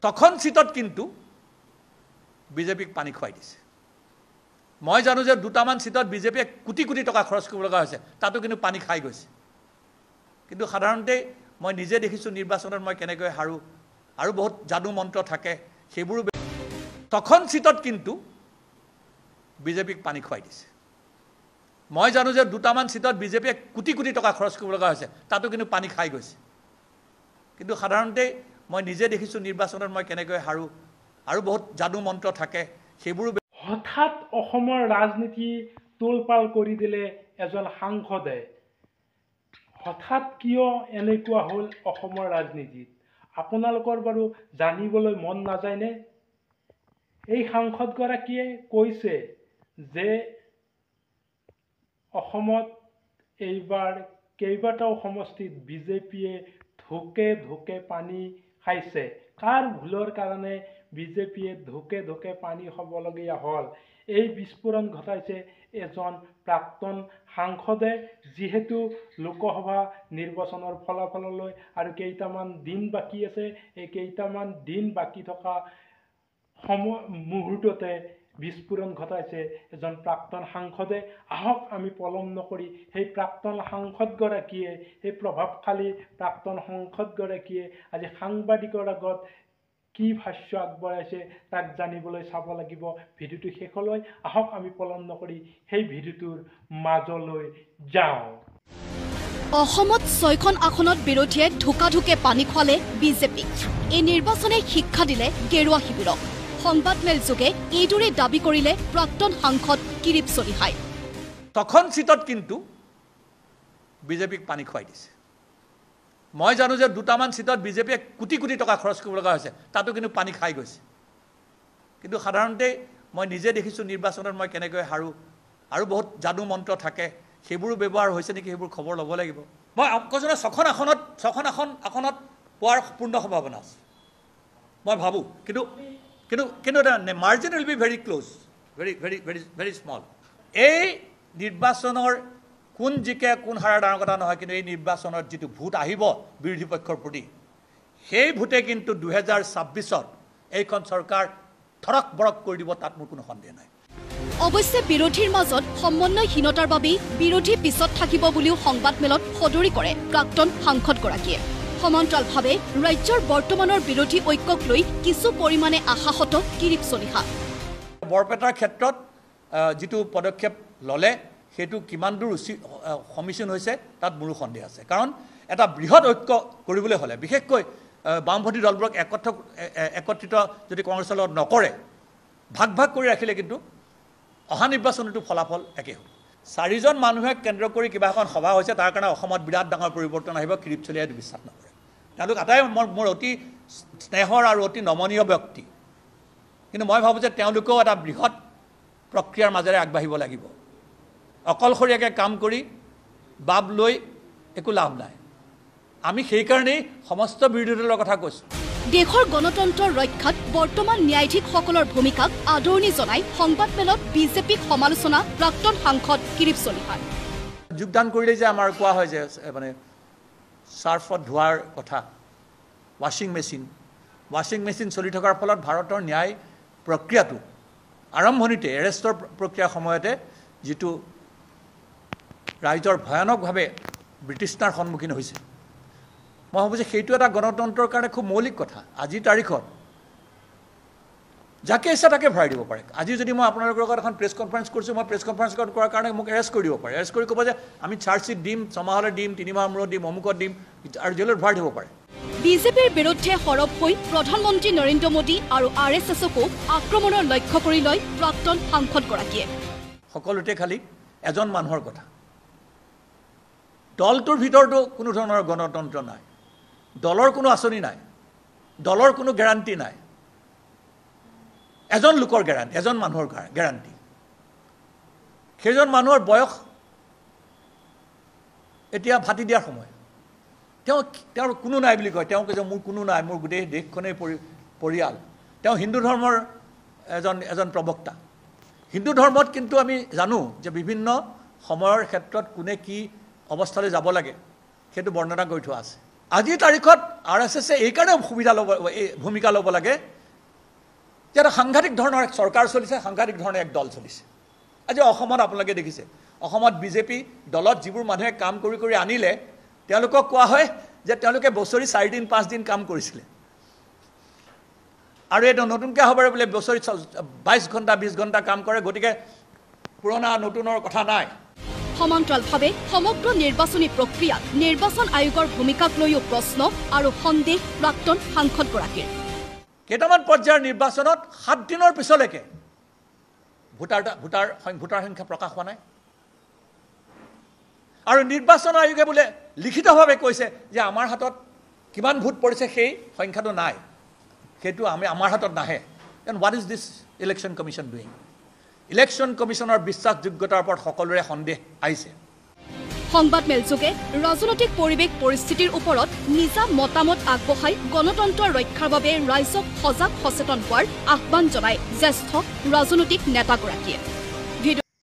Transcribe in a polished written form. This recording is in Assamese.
তখন সিটত কিন্তু বিজেপিক পানী খুৱাই দিছে। মই জানো যে দুটামান সিটত বিজেপিয়ে কোটি কোটি টকা খৰচ কৰিব লগা হৈছে, তাতো কিন্তু পানী খাই গৈছে। কিন্তু সাধাৰণতে মই নিজে দেখিছোঁ নিৰ্বাচনত মই কেনেকৈ হাৰো আৰু বহুত যাদু মন্ত্ৰ থাকে, সেইবোৰ তখন সিটত কিন্তু বিজেপিক পানী খুৱাই দিছে। মই জানো যে দুটামান সিটত বিজেপিয়ে কোটি কোটি টকা খৰচ কৰিব লগা হৈছে, তাতো কিন্তু পানী খাই গৈছে। কিন্তু সাধাৰণতে মই নিজে দেখিছোঁ নিৰ্বাচনত মই কেনেকৈ হাৰো আৰু বহুত যাদু মন্ত্ৰ থাকে, সেইবোৰ হঠাৎ অসমৰ ৰাজনীতি তোলপাল কৰি দিলে এজন সাংসদে। হঠাৎ কিয় এনেকুৱা হ'ল অসমৰ ৰাজনীতিত? আপোনালোকৰ বাৰু জানিবলৈ মন নাযায়নে? এই সাংসদগৰাকীয়ে কৈছে যে অসমত এইবাৰ কেইবাটাও সমষ্টিত বিজেপিয়ে ঢোকে ঢোকে পানী খাইছে। কাৰ ভুলৰ কাৰণে বিজেপিয়ে ঢোকে ঢোকে পানী খাবলগীয়া হ'ল? এই বিস্ফোৰণ ঘটাইছে এজন প্ৰাক্তন সাংসদে, যিহেতু লোকসভা নিৰ্বাচনৰ ফলাফললৈ আৰু কেইটামান দিন বাকী আছে। এই কেইটামান দিন বাকী থকা মুহূৰ্ততে বিস্ফোৰণ ঘটাইছে এজন প্ৰাক্তন সাংসদে। আহক আমি পলম নকৰি সেই প্ৰাক্তন সাংসদগৰাকীয়ে, সেই প্ৰভাৱশালী প্ৰাক্তন সাংসদগৰাকীয়ে আজি সাংবাদিকৰ আগত কি ভাষ্য আগবঢ়াইছে তাক জানিবলৈ চাব লাগিব ভিডিঅ'টো শেষলৈ। আহক আমি পলম নকৰি সেই ভিডিঅ'টোৰ মাজলৈ যাওঁ। অসমত 6খন আসনত বিৰোধীয়ে ঢোকাঢোকে পানী খোৱালে বিজেপিক। এই নিৰ্বাচনে শিক্ষা দিলে গেৰুৱা শিবিৰক। সংবাদমেল যোগে এইদৰে দাবী কৰিলে প্ৰাক্তন সাংসদ কিৰিপ চলিহাই। তখন সিটত কিন্তু বিজেপিক পানী খুৱাই দিছে। মই জানো যে দুটামান সিটত বিজেপিয়ে কোটি কোটি টকা খৰচ কৰিব লগা হৈছে, তাতো কিন্তু পানী খাই গৈছে। কিন্তু সাধাৰণতে মই নিজে দেখিছোঁ নিৰ্বাচনত মই কেনেকৈ হাৰো আৰু বহুত যাদু মন্ত্ৰ থাকে, সেইবোৰো ব্যৱহাৰ হৈছে নেকি, সেইবোৰ খবৰ ল'ব লাগিব। মই কৈছোঁ যে 6খন আসনত পোৱাৰ পূৰ্ণ সম্ভাৱনা আছে মই ভাবোঁ। কিন্তু margin will be very close, very small. এই নিৰ্বাচনৰ কোন জিকে কোন হাৰাৰ ডাঙৰ কথা নহয়, কিন্তু এই নিৰ্বাচনত যিটো ভোট আহিব বিৰোধী পক্ষৰ প্ৰতি, সেই ভোটে কিন্তু 2026ত এইখন চৰকাৰ থৰক বৰক কৰি দিব, তাত মোৰ কোনো সন্দেহ নাই। অৱশ্যে বিৰোধীৰ মাজত সমন্বয়হীনতাৰ বাবেই বিৰোধী পিছত থাকিব বুলিও সংবাদমেলত সদৰি কৰে প্ৰাক্তন সাংসদগৰাকীয়ে। সমান্তৰালভাৱে ৰাজ্যৰ বৰ্তমানৰ বিৰোধী ঐক্যক লৈ কিছু পৰিমাণে আশাহত কিৰিপ চলিহা। বৰপেটাৰ ক্ষেত্ৰত যিটো পদক্ষেপ ল'লে সেইটো কিমান দূৰ সমীচীন হৈছে তাত মোৰো সন্দেহ আছে। কাৰণ এটা বৃহৎ ঐক্য কৰিবলৈ হ'লে, বিশেষকৈ বামপন্থী দলবোৰক একত্ৰিত যদি কংগ্ৰেছৰ লগত নকৰে, ভাগ ভাগ কৰি ৰাখিলে কিন্তু অহা নিৰ্বাচনতো ফলাফল একে হ'ব। 4জন মানুহে কেন্দ্ৰ কৰি কিবা এখন সভা হৈছে, তাৰ কাৰণে অসমত বিৰাট ডাঙৰ পৰিৱৰ্তন আহিব, কিৰিপ চলিহাই বিশ্বাস নকৰে। তেওঁলোক আটাই মোৰ অতি স্নেহৰ আৰু অতি নমনীয় ব্যক্তি, কিন্তু মই ভাবোঁ যে তেওঁলোকেও এটা বৃহৎ প্ৰক্ৰিয়াৰ মাজেৰে আগবাঢ়িব লাগিব। অকলশৰীয়াকৈ কাম কৰি বাব লৈ একো লাভ নাই। আমি সেইকাৰণেই সমস্ত বিৰোধী দলৰ কথা কৈছোঁ। দেশৰ গণতন্ত্ৰ ৰক্ষাত বৰ্তমান ন্যায়াধীশসকলৰ ভূমিকাক আদৰণি জনাই সংবাদমেলত বিজেপিক সমালোচনা প্ৰাক্তন সাংসদ কিৰিপ চলিহাৰ। যোগদান কৰিলে যে আমাৰ কোৱা হয় যে মানে চাৰ্ফত ধোৱাৰ কথা, ৱাশ্বিং মেচিন চলি থকাৰ ফলত ভাৰতৰ ন্যায় প্ৰক্ৰিয়াটো আৰম্ভণিতে এৰেষ্টৰ প্ৰক্ৰিয়াৰ সময়তে যিটো ৰাইজৰ ভয়ানকভাৱে ব্ৰিটিছনাৰ সন্মুখীন হৈছে, মই ভাবোঁ যে সেইটো এটা গণতন্ত্ৰৰ কাৰণে খুব মৌলিক কথা। আজিৰ তাৰিখত যাকে ইচ্ছা তাকে ভৰাই দিব পাৰে। আজি যদি মই আপোনালোকৰ লগত এখন প্ৰেছ কনফাৰেঞ্চ কৰিছোঁ, মই প্ৰেছ কনফাৰেঞ্চ কৰাৰ কাৰণে মোক এৰেষ্ট কৰি দিব পাৰে। এৰেষ্ট কৰি ক'ব যে আমি চাৰ্জশ্বিট দিম, 6 মাহলৈ দিম, 3 মাহৰ মূৰত দিম, অমুকত দিম, আৰু জেলত ভৰাই দিব পাৰে। বিজেপিৰ বিৰুদ্ধে সৰব হৈ প্ৰধানমন্ত্ৰী নৰেন্দ্ৰ মোদী আৰু RSSকো আক্ৰমণৰ লক্ষ্য কৰি লয় প্ৰাক্তন সাংসদগৰাকীয়ে। সকলোতে খালি এজন মানুহৰ কথা। দলটোৰ ভিতৰতো কোনো ধৰণৰ গণতন্ত্ৰ নাই, দলৰ কোনো আঁচনি নাই, দলৰ কোনো গেৰাণ্টি নাই। এজন লোকৰ গেৰাণ্টি, এজন মানুহৰ গেৰাণ্টি। সেইজন মানুহৰ বয়স এতিয়া ভাটি দিয়াৰ সময়। তেওঁৰ কোনো নাই বুলি কয়, তেওঁ কৈছে মোৰ কোনো নাই, মোৰ গোটেই দেশখনেই পৰিয়াল। তেওঁ হিন্দু ধৰ্মৰ এজন প্ৰবক্তা। হিন্দু ধৰ্মত কিন্তু আমি জানো যে বিভিন্ন সময়ৰ ক্ষেত্ৰত কোনে কি অৱস্থালৈ যাব লাগে সেইটো বৰ্ণনা কৰি থোৱা আছে। আজিৰ তাৰিখত RSSে এইকাৰণে ভূমিকা ল'ব লাগে যে এটা সাংঘাতিক ধৰণৰ এক চৰকাৰ চলিছে, সাংঘাতিক ধৰণৰ এক দল চলিছে। আজি অসমত আপোনালোকে দেখিছে, অসমত বিজেপি দলত যিবোৰ মানুহে কাম কৰি কৰি আনিলে, তেওঁলোকক কোৱা হয় যে তেওঁলোকে বছৰি 4 দিন 5 দিন কাম কৰিছিলে, আৰু এইটো নতুনকৈ হ'ব বোলে বছৰি 22 ঘণ্টা 20 ঘণ্টা কাম কৰে, গতিকে পুৰণা নতুনৰ কথা নাই। সমান্তৰালভাৱে সমগ্ৰ নিৰ্বাচনী প্ৰক্ৰিয়াত নিৰ্বাচন আয়োগৰ ভূমিকাক লৈও প্ৰশ্ন আৰু সন্দেহ প্ৰাক্তন সাংসদগৰাকীৰ। কেইটামান পৰ্যায়ৰ নিৰ্বাচনত 7 দিনৰ পিছলৈকে ভোটাৰ সংখ্যা প্ৰকাশ হোৱা নাই, আৰু নিৰ্বাচন আয়োগে বোলে লিখিতভাৱে কৈছে যে আমাৰ হাতত কিমান ভোট পৰিছে সেই সংখ্যাটো নাই, সেইটো আমাৰ হাতত নাহে। Then what is this election commission doing? Election কমিশ্যনৰ বিশ্বাসযোগ্যতাৰ ওপৰত সকলোৰে সন্দেহ আহিছে। সংবাদমেলযোগে ৰাজনৈতিক পৰিৱেশ পৰিস্থিতিৰ ওপৰত নিজা মতামত আগবঢ়াই গণতন্ত্ৰ ৰক্ষাৰ বাবে ৰাইজক সজাগ সচেতন হোৱাৰ আহ্বান জনায় জ্যেষ্ঠ ৰাজনৈতিক নেতাগৰাকীয়ে।